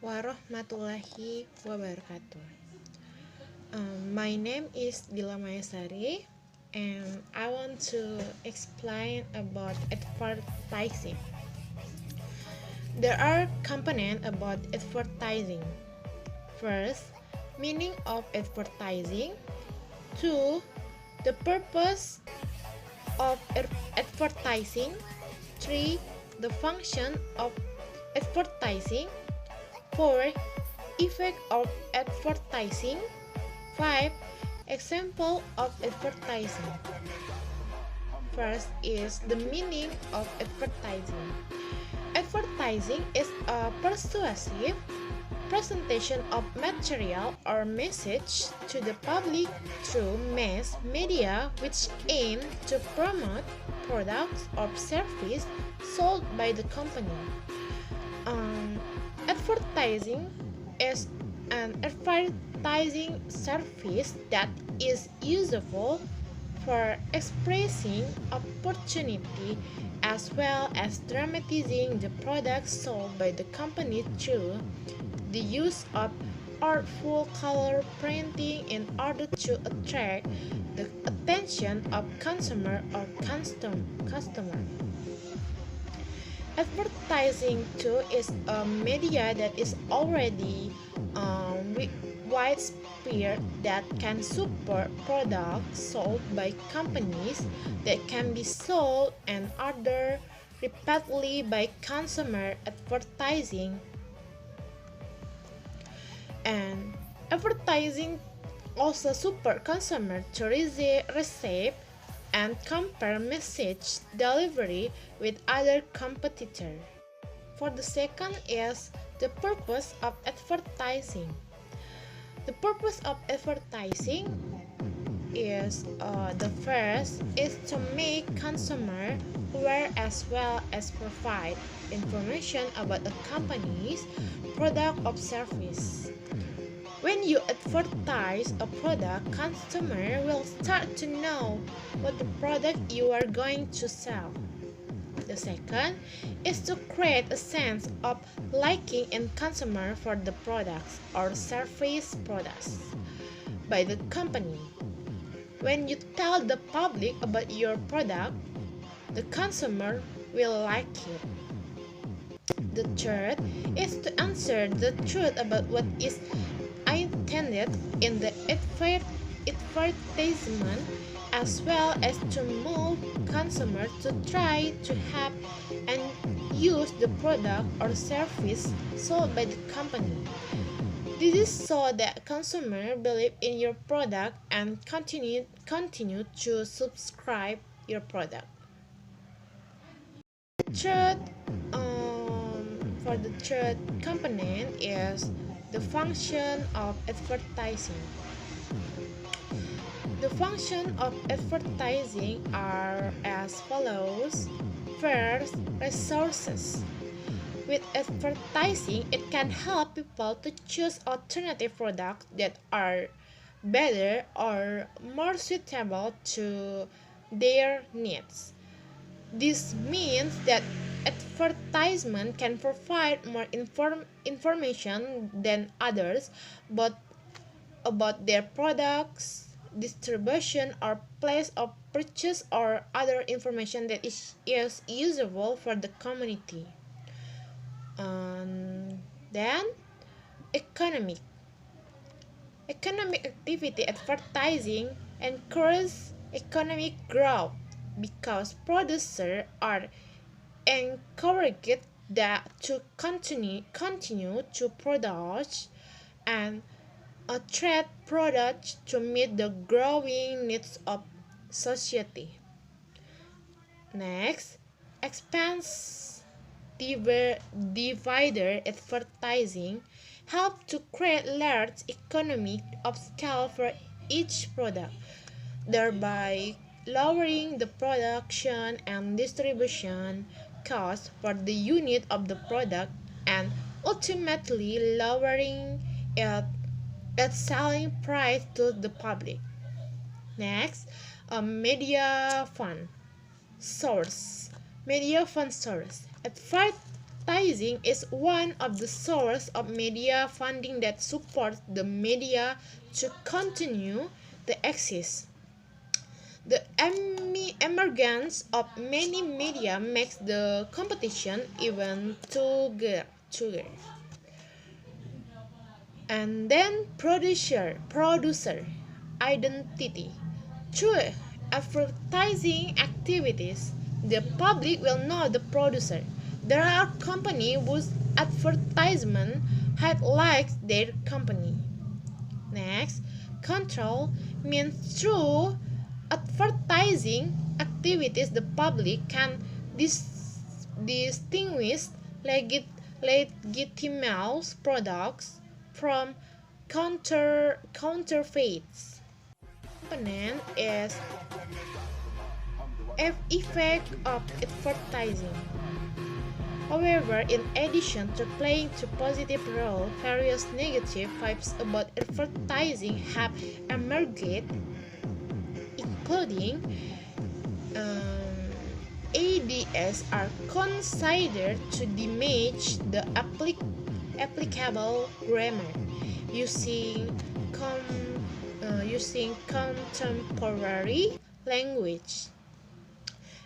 warahmatullahi wabarakatuh. My name is Dila Mayasari, and I want to explain about advertising. There are components about advertising. First, meaning of advertising. Two, the purpose of advertising. Three, the function of advertising. 4. Effect of advertising. 5. Example of advertising. First is the meaning of advertising. Advertising is a persuasive presentation of material or message to the public through mass media which aim to promote products or services sold by the company. Advertising is an advertising service that is useful for expressing opportunity as well as dramatizing the products sold by the company through the use of artful color printing in order to attract the attention of consumer or customer. Advertising too is a media that is already widespread that can support products sold by companies that can be sold and ordered repeatedly by consumer advertising. And advertising also support consumer to receive and compare message delivery with other competitors. For the second is the purpose of advertising. The purpose of advertising is the first is to make consumer aware as well as provide information about a company's product or service. When you advertise a product, consumer will start to know what the product you are going to sell. The second is to create a sense of liking in consumer for the products or service products by the company. When you tell the public about your product, the consumer will like it. The third is to answer the truth about what is intended in the advertisement as well as to move consumers to try to have and use the product or service sold by the company. This is so that consumers believe in your product and continue to subscribe your product. Third, for the third component is the function of advertising. The function of advertising are as follows. First, resources. With advertising, it can help people to choose alternative products that are better or more suitable to their needs. This means that advertisement can provide more information than others, but about their products, distribution, or place of purchase, or other information that is useful for the community. Then, economic activity advertising encourages economic growth because producers are encouraged to continue to produce and attract products to meet the growing needs of society. Next, expense divider advertising help to create large economy of scale for each product, thereby lowering the production and distribution cost for the unit of the product and ultimately lowering its selling price to the public. Next, a media fund source. advertising is one of the sources of media funding that supports the media to continue to exist. The emergence of many media makes the competition even tougher. And then producer identity. Through advertising activities, the public will know the producer. There are companies whose advertisement highlights their company. Next, control means through advertising activities the public can distinguish legitimate products from counterfeits. Component is effect of advertising. However, in addition to playing a positive role, various negative vibes about advertising have emerged, including ads are considered to damage the applicable grammar using contemporary language.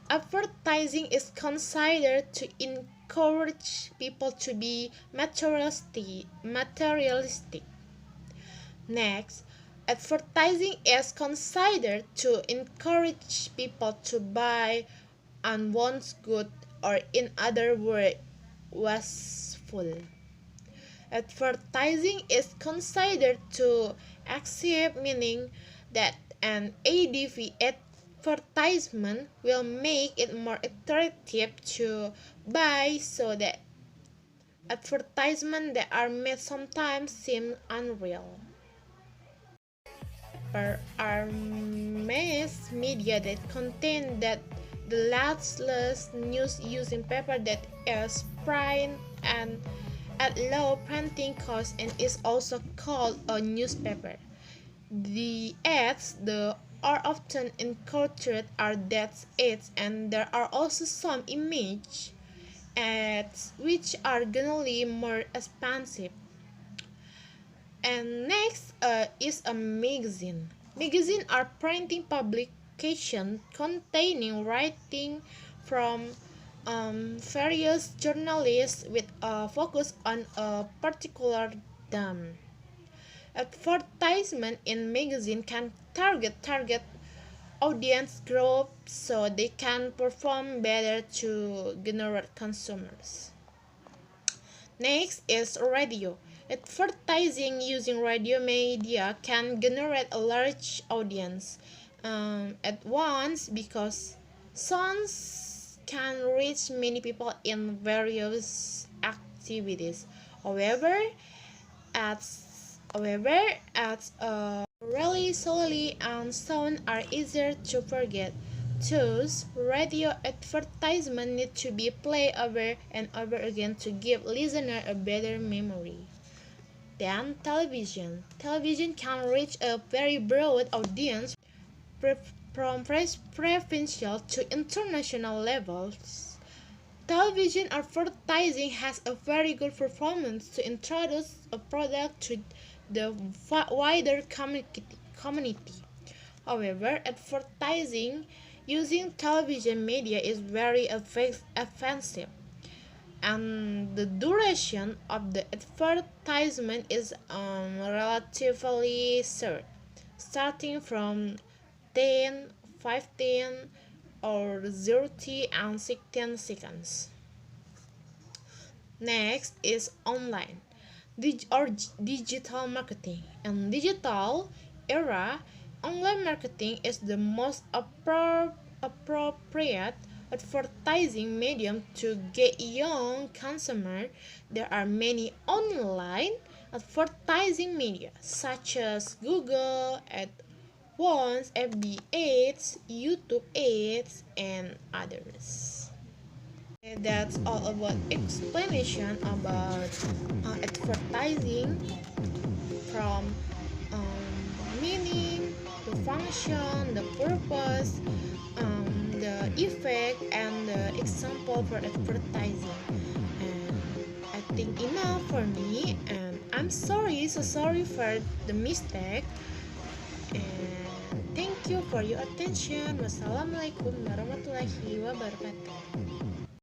Advertising is considered to encourage people to be materialistic. Next, advertising is considered to encourage people to buy unwanted goods, or in other words, wasteful. Advertising is considered to exhibit meaning that an advertisement will make it more attractive to buy, so that advertisements that are made sometimes seem unreal. Are mass media that contain that the last news using paper that is print and at low printing cost and is also called a newspaper. The ads are often encoded are death ads, and there are also some image ads which are generally more expensive. And next is a magazine. Magazines are printing publications containing writing from various journalists with a focus on a particular theme. Advertisement in magazine can target audience groups so they can perform better to generate consumers. Next is radio. Advertising using radio media can generate a large audience at once because songs can reach many people in various activities. However, ads really solely on sound are easier to forget. Thus, radio advertisement need to be played over and over again to give listener a better memory. Then television. Television can reach a very broad audience from provincial to international levels. Television advertising has a very good performance to introduce a product to the wider community. However, advertising using television media is very offensive, and the duration of the advertisement is relatively short, starting from 10, 15, or 30 and 16 seconds. Next is online or digital marketing. In digital era, online marketing is the most appropriate advertising medium to get young consumers. There are many online advertising media such as Google AdWords, FB ads, YouTube ads, and others. That's all about explanation about advertising, from meaning, the function, the purpose, the effect, and the example for advertising. And think enough for me, and I'm sorry, so sorry for the mistake. And thank you for your attention. Wassalamualaikum warahmatullahi wabarakatuh.